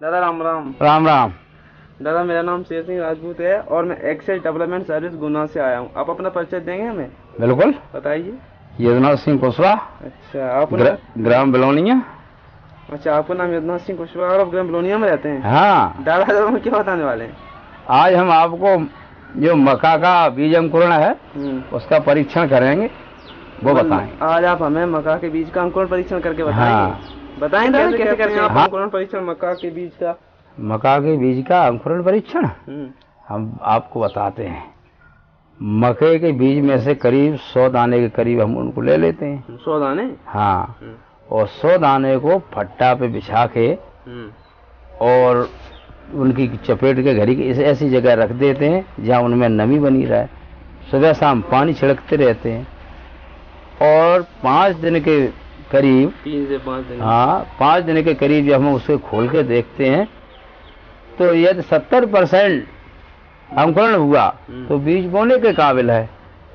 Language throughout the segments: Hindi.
दादा राम राम। राम राम। दादा मेरा नाम शेर सिंह राजपूत है और मैं एक्सेल डेवलपमेंट सर्विस गुना से आया हूँ। आप अपना परिचय देंगे हमें? बिल्कुल। बताइए। यदुनाथ सिंह कुशवाहा। अच्छा आपका ग्राम बिलोनिया। अच्छा आपका नाम यदुनाथ सिंह कुशवाहा और आप ग्राम बिलोनिया में रहते हैं? हाँ। दादा हम क्या बताने वाले हैं? आज हम आपको जो मक्का का बीज अंकुरण है उसका परीक्षण करेंगे, वो बताएंगे। आज आप हमें मक्का के बीज का अंकुरण परीक्षण करके बताएंगे? हाँ। बताएं दादा कैसे करते हैं आप अंकुरण परीक्षण मक्का के बीज का? मक्का के बीज का अंकुरण परीक्षण हम आपको बताते हैं। मक्के के बीज में से करीब 100 दाने के करीब हम उनको ले लेते हैं। 100 दाने? हाँ। और 100 दाने को फट्टा पे बिछा के और उनकी चपेट के घड़ी की ऐसी जगह रख देते हैं जहाँ उनमें नमी बनी रहे। सुबह शाम पानी छिड़कते रहते हैं और 5 दिन के करीब 3 से 5 दिन। हाँ 5 दिन के करीब जब हम उसे खोल के देखते हैं तो यदि 70% अंकुरण हुआ तो बीज बोने के काबिल है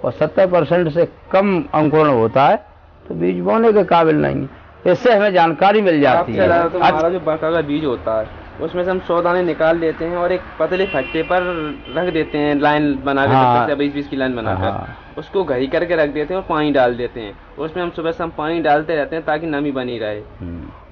और 70% से कम अंकुरण होता है तो बीज बोने के काबिल नहीं। इससे हमें जानकारी मिल जाती है। तो हमारा जो मक्का का बीज होता है उसमें से हम 100 दाने निकाल लेते हैं और एक पतले फट्टे पर रख देते हैं, लाइन बना के। हाँ। 20-20 की लाइन बनाकर हाँ। उसको घड़ी करके रख देते हैं और पानी डाल देते हैं। उसमें हम सुबह शाम पानी डालते रहते हैं ताकि नमी बनी रहे।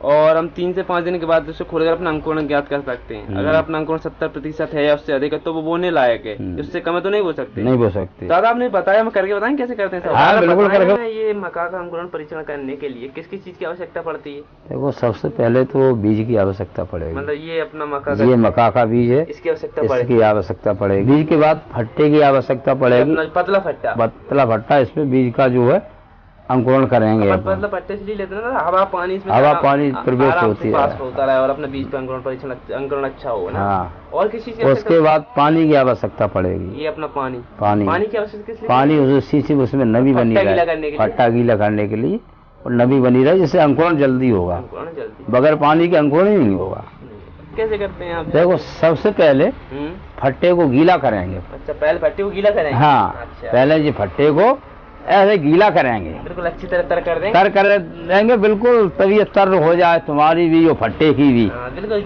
और हम 3 से 5 दिन के बाद उसे खोलकर अपना अंकुरण ज्ञात कर सकते हैं। अगर अपना अंकुरण 70% है या उससे अधिक है तो वो बोने लायक है। उससे कम है तो नहीं बो सकते। नहीं बो सकते। दादा आपने बताया, हम करके बताएं कैसे करते हैं? हाँ, बिल्कुल करके। ये मक्का का अंकुरण परीक्षण करने के लिए किस किस चीज की आवश्यकता पड़ती है? देखो सबसे पहले तो बीज की आवश्यकता पड़ेगी। मतलब ये अपना मक्का ये मक्का का बीज है, इसकी आवश्यकता पड़ेगी। इसकी आवश्यकता पड़ेगी। बीज के बाद फट्टे की आवश्यकता पड़ेगी। पतला फट्टा। पतला फट्टा, इसमें बीज का जो है अंकुरण करेंगे। पतला फट्टे से लेते हैं ना, हवा पानी इसमें हवा पानी प्रवेश होती है होता है और अपना बीज का अंकुरण परीक्षण अंकुरण अच्छा हो ना। हाँ। और किस चीज की? उसके बाद पानी की आवश्यकता पड़ेगी। ये अपना पानी की आवश्यकता किस लिए? पानी उसी से उसमें नमी बनी रहे, फट्टा गीला करने के लिए और नमी बनी रहे, जिससे अंकुरण जल्दी होगा। बगैर पानी के अंकुरण ही नहीं होगा। कैसे करते हैं आप? देखो सबसे पहले फट्टे को गीला करेंगे। अच्छा पहले फट्टे को गीला करेंगे? हाँ। अच्छा। पहले जी फट्टे को ऐसे गीला करेंगे, बिल्कुल अच्छी तरह तर कर देंगे। तर कर देंगे बिल्कुल, तभी तर हो जाए तुम्हारी भी और फट्टे की भी। बिल्कुल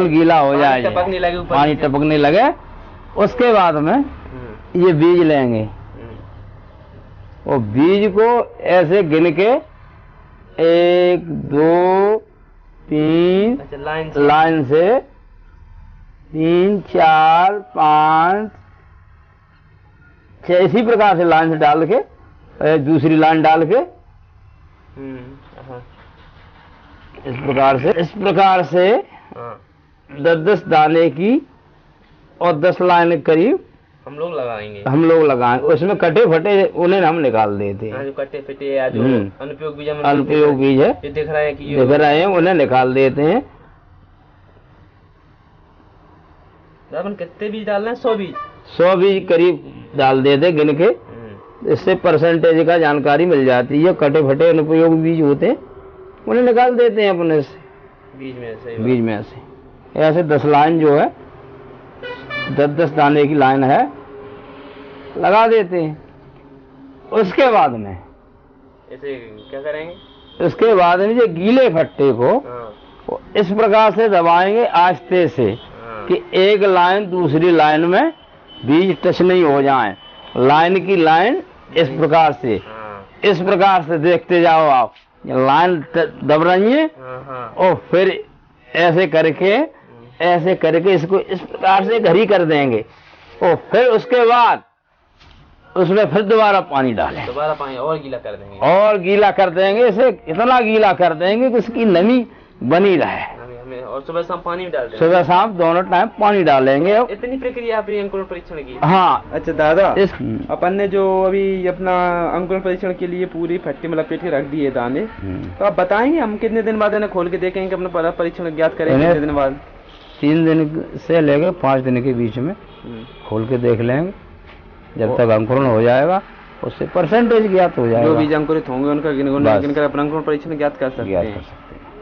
गीला हो जाए, टपकने लगे, पानी टपकने लगे। उसके बाद में ये बीज लेंगे और बीज को ऐसे गिन के 1 2 3 लाइन से 3 4 5 6 इसी प्रकार से लाइन से डाल के दूसरी लाइन डाल के इस प्रकार से 10-10 दाने की और 10 लाइन करीब हम लोग लगाएंगे। उसमें कटे फटे उन्हें हम निकाल देते हैं। जो कटे फटे या जो अनुपयोग बीज है, ये दिख रहे हैं उन्हें निकाल देते हैं। अपन कितने बीज डालना है? 100 बीज। 100 बीज करीब डाल देते गिन के। इससे परसेंटेज का जानकारी मिल जाती है। कटे फटे अनुपयोग बीज होते हैं उन्हें निकाल देते हैं अपने से बीज में से। ऐसे 10 लाइन जो है 10-10 दाने की लाइन है, लगा देते हैं। उसके बाद में ऐसे क्या करेंगे? उसके बाद में ये गीले फट्टे को इस प्रकार से दबाएंगे आस्ते से कि एक लाइन दूसरी लाइन में बीज टच नहीं हो जाए। लाइन की लाइन इस प्रकार से देखते जाओ आप, लाइन दब रही है और फिर ऐसे करके इसको इस प्रकार से घड़ी कर देंगे और फिर उसके बाद उसमें फिर दोबारा पानी डालें। दोबारा पानी और गीला कर देंगे। इसे इतना गीला कर देंगे कि इसकी नमी बनी रहे। और सुबह शाम पानी भी डाल देंगे। सुबह शाम दोनों टाइम पानी डालेंगे। इतनी प्रक्रिया आपने अंकुरण परीक्षण की? हाँ। अच्छा दादा अपन ने जो अभी अपना अंकुरण परीक्षण के लिए पूरी फट्टी में लपेट के रख दिए दाने, तो आप बताएंगे हम कितने दिन बाद इन्हें खोल के देखेंगे, अपना परीक्षण ज्ञात करेंगे? कितने दिन बाद? 3 दिन से लेकर 5 दिन के बीच में खोल के देख लेंगे। जब तक अंकुरण हो जाएगा उससे परसेंटेज ज्ञात हो जाएगा। जो बीज अंकुरित होंगे उनका गिनकर अपना अंकुरण परीक्षण ज्ञात कर सकते हैं।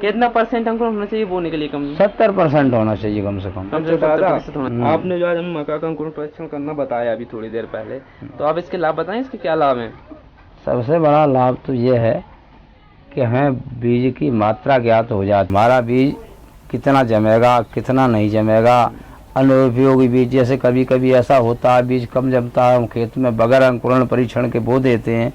कितना % अंकुरण होना चाहिए बोने के लिए? कम 70% होना चाहिए कम से कम। आपने जो आज हमें मक्का का अंकुरण परीक्षण करना बताया अभी थोड़ी देर पहले, तो आप इसके लाभ बताएं, इसके क्या लाभ हैं? सबसे बड़ा लाभ तो ये है कि हमें बीज की मात्रा ज्ञात हो जाती। हमारा बीज कितना जमेगा कितना नहीं जमेगा। अनुपयोगी बीज, जैसे कभी कभी ऐसा होता है बीज कम जमता है, हम खेत में बगैर अंकुरण परीक्षण के बो देते हैं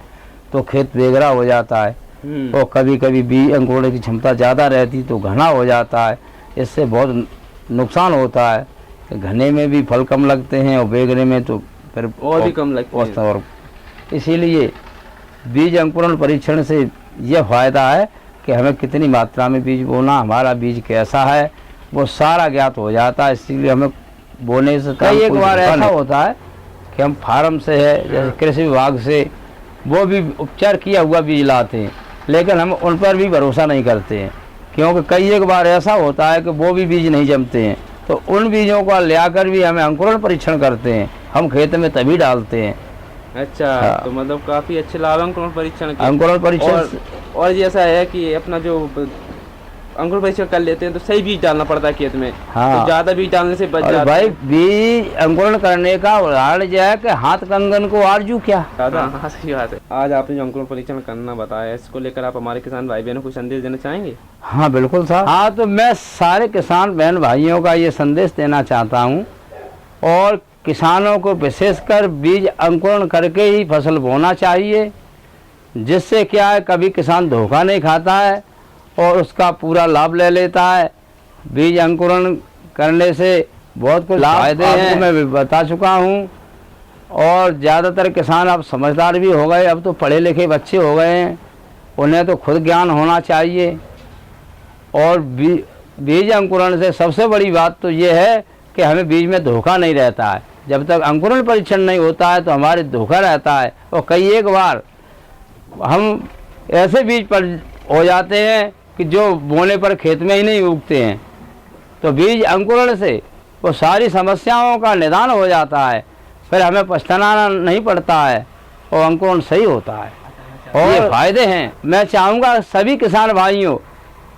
तो खेत बेगरा हो जाता है। और कभी कभी बीज अंकुरण की क्षमता ज़्यादा रहती तो घना हो जाता है, इससे बहुत नुकसान होता है। घने में भी फल कम लगते हैं और बेगरे में तो फिर और भी कम लगते हैं। और इसीलिए बीज अंकुरण परीक्षण से यह फायदा है कि हमें कितनी मात्रा में बीज बोना, हमारा बीज कैसा है, वो सारा ज्ञात हो जाता है। इसीलिए हमें बोने से कई एक बार ऐसा होता है कि हम फार्म से है, जैसे कृषि विभाग से, वो भी उपचार किया हुआ बीज लाते हैं, लेकिन हम उन पर भी भरोसा नहीं करते हैं, क्योंकि कई एक बार ऐसा होता है कि वो भी बीज नहीं जमते हैं। तो उन बीजों को लियाकर भी हमें अंकुरण परीक्षण करते हैं, हम खेत में तभी डालते हैं। अच्छा, हाँ। तो मतलब काफी अच्छे लाभ अंकुरण परीक्षण के। अंकुरण परीक्षण और जैसा है कि अपना जो अंकुरण परीक्षण कर लेते हैं तो सही बीज डालना पड़ता है खेत में। हाँ। तो ज्यादा बीज डालने से बच जाता है। भाई बीज अंकुरण करने का उदाहरण जो है कि हाथ कंगन को आरजू क्या। हाँ, सही बात है। आज आपने जो अंकुरण परीक्षण करना बताया, इसको लेकर आप हमारे किसान भाई बहनों को संदेश देना चाहेंगे? हाँ बिल्कुल साहब। हाँ, तो मैं सारे किसान बहन भाइयों का ये संदेश देना चाहता हूँ, और किसानों को विशेषकर बीज अंकुरण करके ही फसल बोना चाहिए, जिससे क्या है कभी किसान धोखा नहीं खाता है और उसका पूरा लाभ ले लेता है। बीज अंकुरण करने से बहुत कुछ फायदे हैं, मैं भी बता चुका हूँ। और ज़्यादातर किसान अब समझदार भी हो गए, अब तो पढ़े लिखे बच्चे हो गए हैं, उन्हें तो खुद ज्ञान होना चाहिए। और बीज अंकुरण से सबसे बड़ी बात तो ये है कि हमें बीज में धोखा नहीं रहता है। जब तक अंकुरण परीक्षण नहीं होता है तो हमारे धोखा रहता है, और कई एक बार हम ऐसे बीज पर हो जाते हैं कि जो बोने पर खेत में ही नहीं उगते हैं। तो बीज अंकुरण से वो सारी समस्याओं का निदान हो जाता है, फिर हमें पछताना नहीं पड़ता है और अंकुरण सही होता है। और ये फायदे हैं। मैं चाहूँगा सभी किसान भाइयों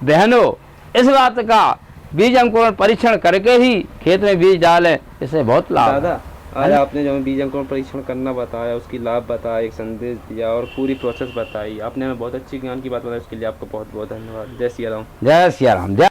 बहनों इस बात का बीज अंकुरण परीक्षण करके ही खेत में बीज डालें, इससे बहुत लाभ। दादा, आज आपने जो हमें बीज अंकुरण परीक्षण करना बताया, उसकी लाभ बताया, एक संदेश दिया और पूरी प्रोसेस बताई, आपने हमें बहुत अच्छी ज्ञान की बात बताई, उसके लिए आपको बहुत बहुत धन्यवाद। जय सिया राम। जय सिया राम। जय